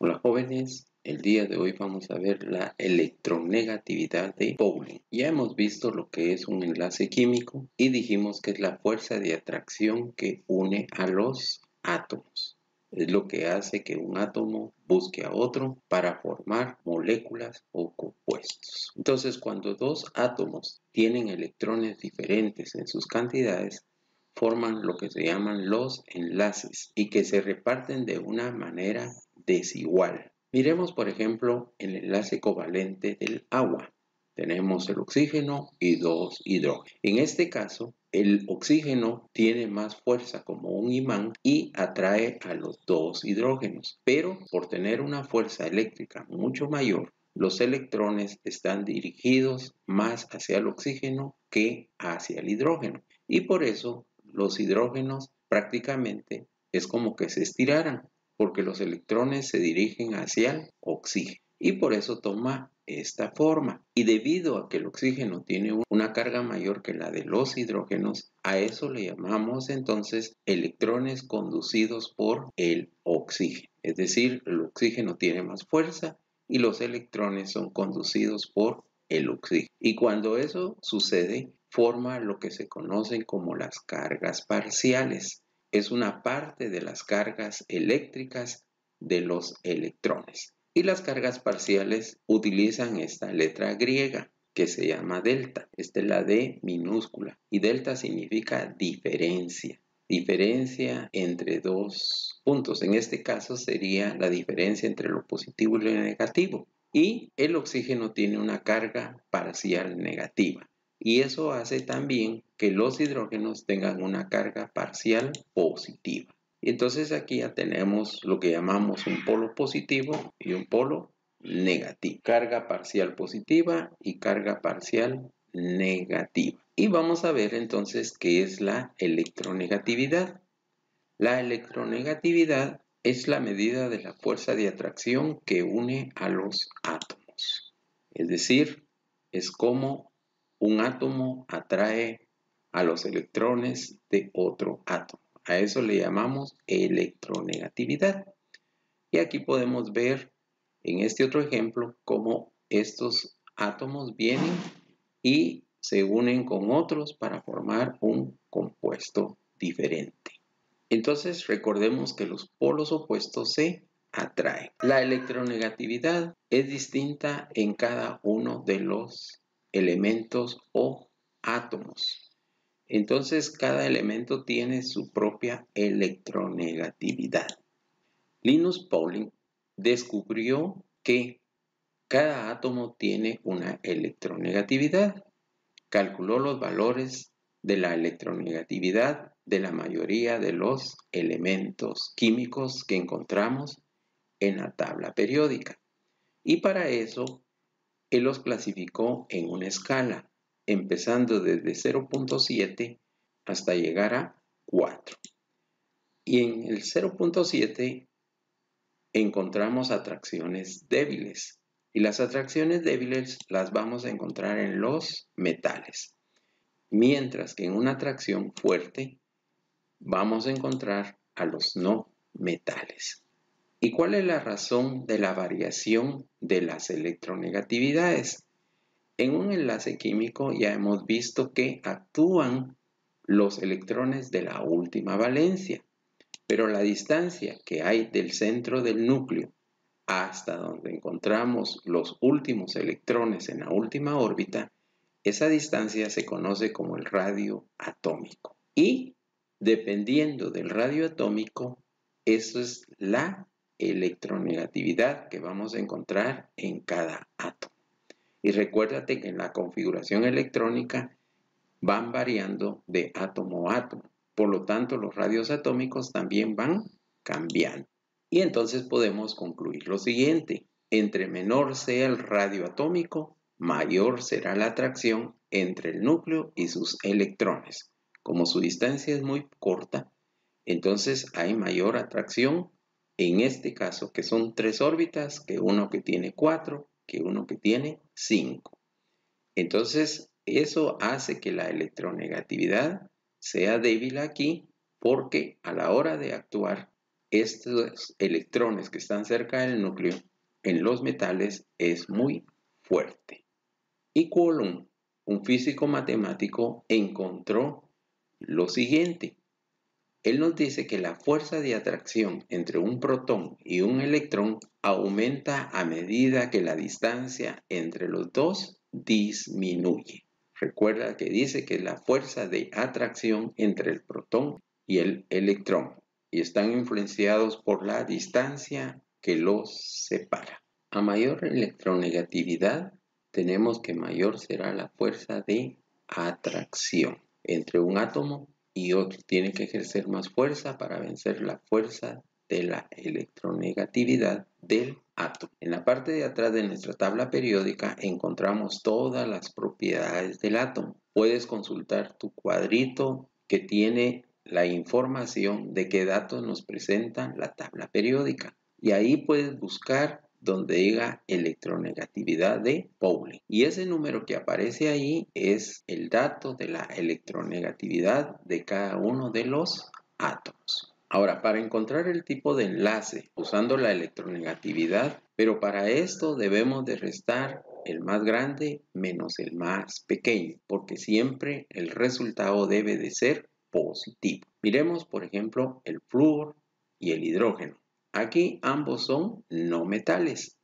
Hola jóvenes, el día de hoy vamos a ver la electronegatividad de Pauling. Ya hemos visto lo que es un enlace químico y dijimos que es la fuerza de atracción que une a los átomos. Es lo que hace que un átomo busque a otro para formar moléculas o compuestos. Entonces, cuando dos átomos tienen electrones diferentes en sus cantidades, forman lo que se llaman los enlaces y que se reparten de una manera desigual. Miremos, por ejemplo, el enlace covalente del agua. Tenemos el oxígeno y dos hidrógenos. En este caso, el oxígeno tiene más fuerza como un imán y atrae a los dos hidrógenos, pero por tener una fuerza eléctrica mucho mayor, los electrones están dirigidos más hacia el oxígeno que hacia el hidrógeno, y por eso los hidrógenos prácticamente es como que se estiraran, porque los electrones se dirigen hacia el oxígeno y por eso toma esta forma. Y debido a que el oxígeno tiene una carga mayor que la de los hidrógenos, a eso le llamamos entonces electrones conducidos por el oxígeno. Es decir, el oxígeno tiene más fuerza y los electrones son conducidos por el oxígeno. Y cuando eso sucede, forma lo que se conocen como las cargas parciales. Es una parte de las cargas eléctricas de los electrones. Y las cargas parciales utilizan esta letra griega que se llama delta. Esta es la D minúscula. Y delta significa diferencia. Diferencia entre dos puntos. En este caso sería la diferencia entre lo positivo y lo negativo. Y el oxígeno tiene una carga parcial negativa. Y eso hace también que los hidrógenos tengan una carga parcial positiva. Y entonces aquí ya tenemos lo que llamamos un polo positivo y un polo negativo. Carga parcial positiva y carga parcial negativa. Y vamos a ver entonces qué es la electronegatividad. La electronegatividad es la medida de la fuerza de atracción que une a los átomos. Es decir, es como un átomo atrae a los electrones de otro átomo. A eso le llamamos electronegatividad. Y aquí podemos ver en este otro ejemplo cómo estos átomos vienen y se unen con otros para formar un compuesto diferente. Entonces recordemos que los polos opuestos se atraen. La electronegatividad es distinta en cada uno de los elementos o átomos. Entonces cada elemento tiene su propia electronegatividad. Linus Pauling descubrió que cada átomo tiene una electronegatividad. Calculó los valores de la electronegatividad de la mayoría de los elementos químicos que encontramos en la tabla periódica. Y para eso, él los clasificó en una escala, empezando desde 0.7 hasta llegar a 4. Y en el 0.7 encontramos atracciones débiles. Y las atracciones débiles las vamos a encontrar en los metales. Mientras que en una atracción fuerte vamos a encontrar a los no metales. ¿Y cuál es la razón de la variación de las electronegatividades? En un enlace químico ya hemos visto que actúan los electrones de la última valencia, pero la distancia que hay del centro del núcleo hasta donde encontramos los últimos electrones en la última órbita, esa distancia se conoce como el radio atómico. Y dependiendo del radio atómico, eso es la electronegatividad que vamos a encontrar en cada átomo. Y recuérdate que en la configuración electrónica van variando de átomo a átomo. Por lo tanto, los radios atómicos también van cambiando. Y entonces podemos concluir lo siguiente. Entre menor sea el radio atómico, mayor será la atracción entre el núcleo y sus electrones. Como su distancia es muy corta, entonces hay mayor atracción, en este caso que son 3 órbitas, que uno que tiene 4, que uno que tiene 5. Entonces eso hace que la electronegatividad sea débil aquí, porque a la hora de actuar estos electrones que están cerca del núcleo en los metales es muy fuerte. Y Coulomb, un físico matemático, encontró lo siguiente. Él nos dice que la fuerza de atracción entre un protón y un electrón aumenta a medida que la distancia entre los dos disminuye. Recuerda que dice que es la fuerza de atracción entre el protón y el electrón y están influenciados por la distancia que los separa. A mayor electronegatividad, tenemos que mayor será la fuerza de atracción entre un átomo y otro. Tiene que ejercer más fuerza para vencer la fuerza de la electronegatividad del átomo. En la parte de atrás de nuestra tabla periódica encontramos todas las propiedades del átomo. Puedes consultar tu cuadrito que tiene la información de qué datos nos presenta la tabla periódica. Y ahí puedes buscar donde diga electronegatividad de Pauling. Y ese número que aparece ahí es el dato de la electronegatividad de cada uno de los átomos. Ahora, para encontrar el tipo de enlace usando la electronegatividad, pero para esto debemos de restar el más grande menos el más pequeño, porque siempre el resultado debe de ser positivo. Miremos, por ejemplo, el flúor y el hidrógeno. Aquí ambos son no metales,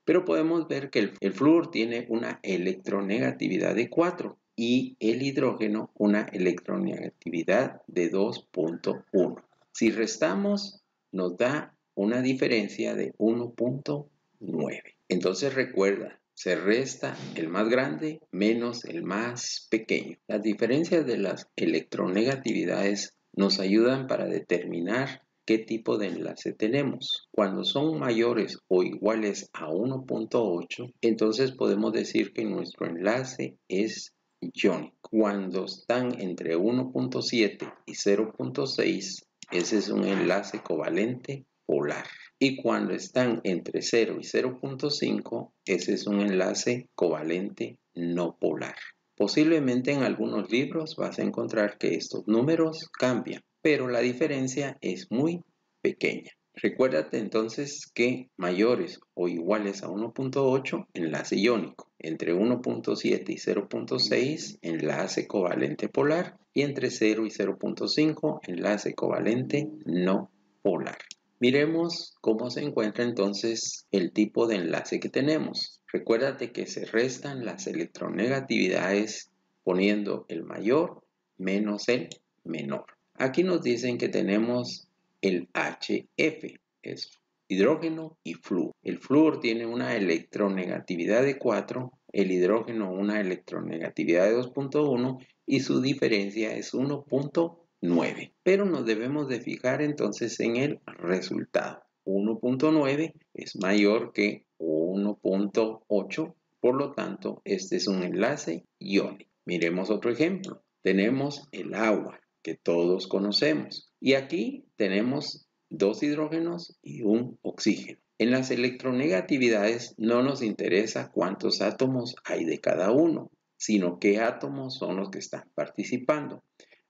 pero podemos ver que el flúor tiene una electronegatividad de 4 y el hidrógeno una electronegatividad de 2.1. Si restamos, nos da una diferencia de 1.9. Entonces recuerda, se resta el más grande menos el más pequeño. Las diferencias de las electronegatividades nos ayudan para determinar qué tipo de enlace tenemos. Cuando son mayores o iguales a 1.8, entonces podemos decir que nuestro enlace es iónico. Cuando están entre 1.7 y 0.6, ese es un enlace covalente polar. Y cuando están entre 0 y 0.5, ese es un enlace covalente no polar. Posiblemente en algunos libros vas a encontrar que estos números cambian, pero la diferencia es muy pequeña. Recuérdate entonces que mayores o iguales a 1.8, enlace iónico. Entre 1.7 y 0.6, enlace covalente polar. Y entre 0 y 0.5, enlace covalente no polar. Miremos cómo se encuentra entonces el tipo de enlace que tenemos. Recuérdate que se restan las electronegatividades poniendo el mayor menos el menor. Aquí nos dicen que tenemos el HF, es hidrógeno y flúor. El flúor tiene una electronegatividad de 4, el hidrógeno una electronegatividad de 2.1 y su diferencia es 1.9. Pero nos debemos de fijar entonces en el resultado. 1.9 es mayor que 1.8, por lo tanto este es un enlace iónico. Miremos otro ejemplo. Tenemos el agua, que todos conocemos. Y aquí tenemos dos hidrógenos y un oxígeno. En las electronegatividades no nos interesa cuántos átomos hay de cada uno, sino qué átomos son los que están participando.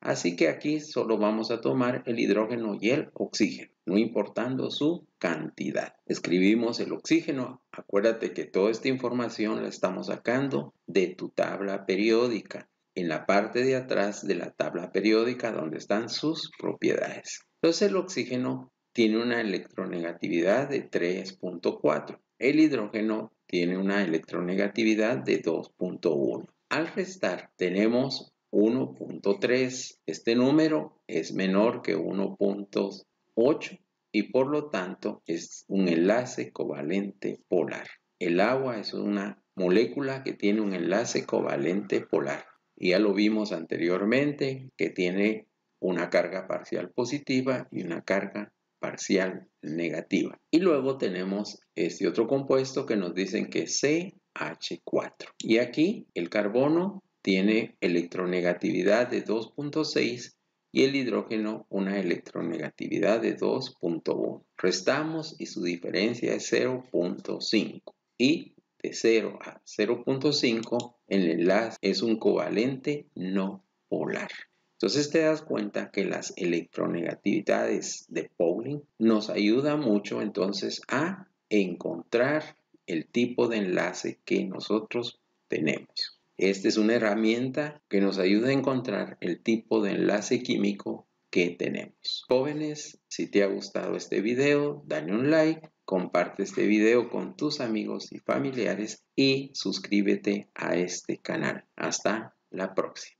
Así que aquí solo vamos a tomar el hidrógeno y el oxígeno, no importando su cantidad. Escribimos el oxígeno. Acuérdate que toda esta información la estamos sacando de tu tabla periódica, en la parte de atrás de la tabla periódica donde están sus propiedades. Entonces el oxígeno tiene una electronegatividad de 3.4. El hidrógeno tiene una electronegatividad de 2.1. Al restar tenemos 1.3. Este número es menor que 1.8 y por lo tanto es un enlace covalente polar. El agua es una molécula que tiene un enlace covalente polar. Y ya lo vimos anteriormente que tiene una carga parcial positiva y una carga parcial negativa. Y luego tenemos este otro compuesto que nos dicen que es CH4. Y aquí el carbono tiene electronegatividad de 2.6 y el hidrógeno una electronegatividad de 2.1. Restamos y su diferencia es 0.5. Y de 0 a 0.5, el enlace es un covalente no polar. Entonces te das cuenta que las electronegatividades de Pauling nos ayudan mucho entonces a encontrar el tipo de enlace que nosotros tenemos. Esta es una herramienta que nos ayuda a encontrar el tipo de enlace químico que tenemos. Jóvenes, si te ha gustado este video, dale un like, comparte este video con tus amigos y familiares y suscríbete a este canal. Hasta la próxima.